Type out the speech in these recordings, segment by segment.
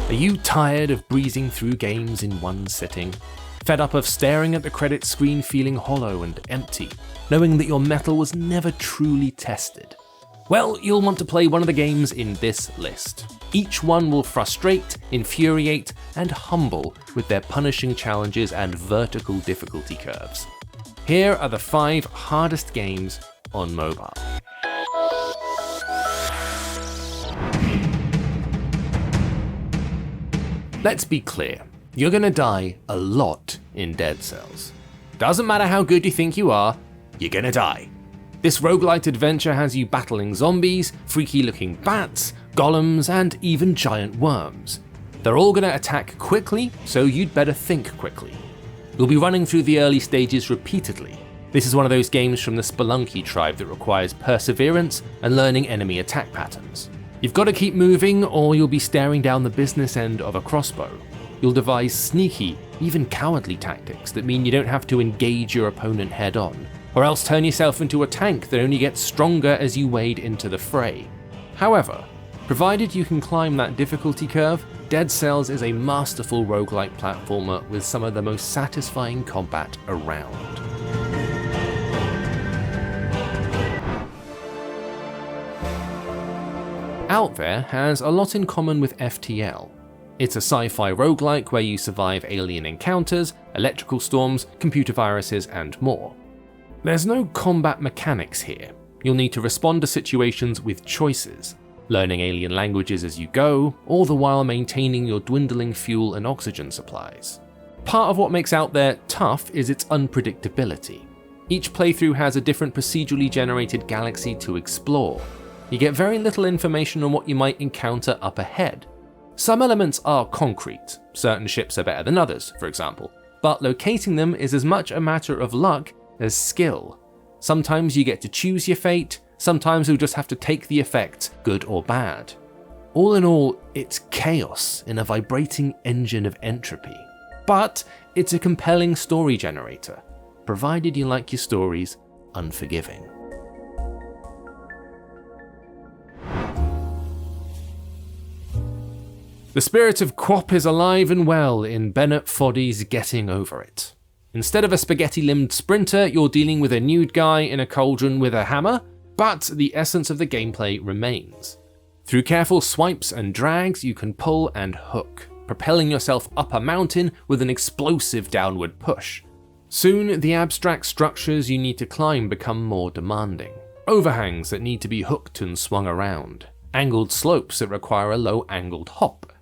Are you tired of breezing through games in one sitting? Fed up of staring at the credits screen feeling hollow and empty, knowing that your mettle was never truly tested? Well, you'll want to play one of the games in this list. Each one will frustrate, infuriate, and humble with their punishing challenges and vertical difficulty curves. Here are the 5 hardest games on mobile. Let's be clear, you're gonna die a lot in Dead Cells. Doesn't matter how good you think you are, you're gonna die. This roguelite adventure has you battling zombies, freaky looking bats, golems, and even giant worms. They're all gonna attack quickly, so you'd better think quickly. You'll be running through the early stages repeatedly. This is one of those games from the Spelunky tribe that requires perseverance and learning enemy attack patterns. You've got to keep moving or you'll be staring down the business end of a crossbow. You'll devise sneaky, even cowardly tactics that mean you don't have to engage your opponent head on, or else turn yourself into a tank that only gets stronger as you wade into the fray. However, provided you can climb that difficulty curve, Dead Cells is a masterful roguelike platformer with some of the most satisfying combat around. Outfair has a lot in common with FTL. It's a sci-fi roguelike where you survive alien encounters, electrical storms, computer viruses, and more. There's no combat mechanics here. You'll need to respond to situations with choices, learning alien languages as you go, all the while maintaining your dwindling fuel and oxygen supplies. Part of what makes Outfair tough is its unpredictability. Each playthrough has a different procedurally generated galaxy to explore. You get very little information on what you might encounter up ahead. Some elements are concrete, certain ships are better than others, for example, but locating them is as much a matter of luck as skill. Sometimes you get to choose your fate, sometimes you'll just have to take the effect, good or bad. All in all, it's chaos in a vibrating engine of entropy. But it's a compelling story generator, provided you like your stories unforgiving. The spirit of Quap is alive and well in Bennett Foddy's Getting Over It. Instead of a spaghetti-limbed sprinter, you're dealing with a nude guy in a cauldron with a hammer, but the essence of the gameplay remains. Through careful swipes and drags, you can pull and hook, propelling yourself up a mountain with an explosive downward push. Soon, the abstract structures you need to climb become more demanding. Overhangs that need to be hooked and swung around. Angled slopes that require a low-angled hop.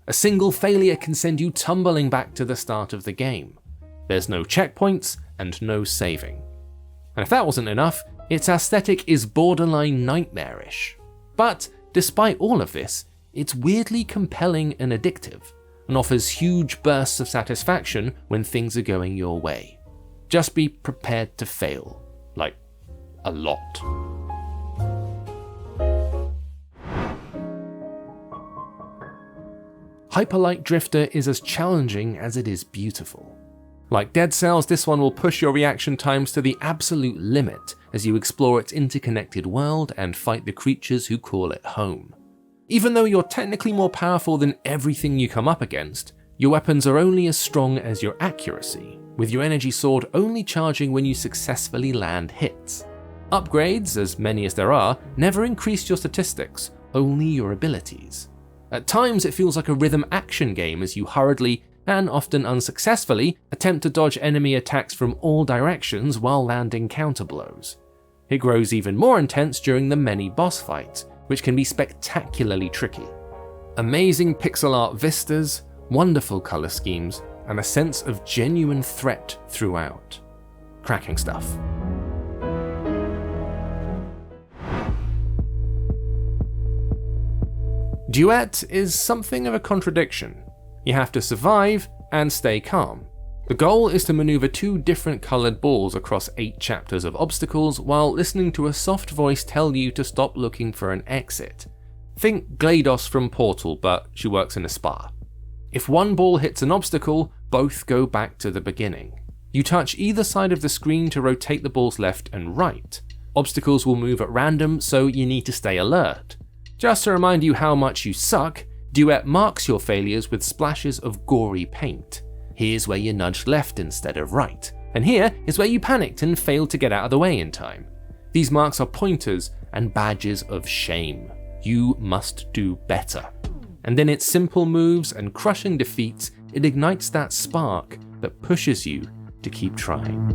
A single failure can send you tumbling back to the start of the game. There's no checkpoints and no saving. And if that wasn't enough, its aesthetic is borderline nightmarish. But despite all of this, it's weirdly compelling and addictive, and offers huge bursts of satisfaction when things are going your way. Just be prepared to fail. Like, a lot. Hyperlight Drifter is as challenging as it is beautiful. Like Dead Cells, this one will push your reaction times to the absolute limit as you explore its interconnected world and fight the creatures who call it home. Even though you're technically more powerful than everything you come up against, your weapons are only as strong as your accuracy, with your energy sword only charging when you successfully land hits. Upgrades, as many as there are, never increase your statistics, only your abilities. At times it feels like a rhythm action game as you hurriedly, and often unsuccessfully, attempt to dodge enemy attacks from all directions while landing counterblows. It grows even more intense during the many boss fights, which can be spectacularly tricky. Amazing pixel art vistas, wonderful colour schemes, and a sense of genuine threat throughout. Cracking stuff. Duet is something of a contradiction. You have to survive and stay calm. The goal is to maneuver 2 different coloured balls across 8 chapters of obstacles while listening to a soft voice tell you to stop looking for an exit. Think GLaDOS from Portal, but she works in a spa. If one ball hits an obstacle, both go back to the beginning. You touch either side of the screen to rotate the balls left and right. Obstacles will move at random, so you need to stay alert. Just to remind you how much you suck, Duet marks your failures with splashes of gory paint. Here's where you nudged left instead of right, and here is where you panicked and failed to get out of the way in time. These marks are pointers and badges of shame. You must do better. And in its simple moves and crushing defeats, it ignites that spark that pushes you to keep trying.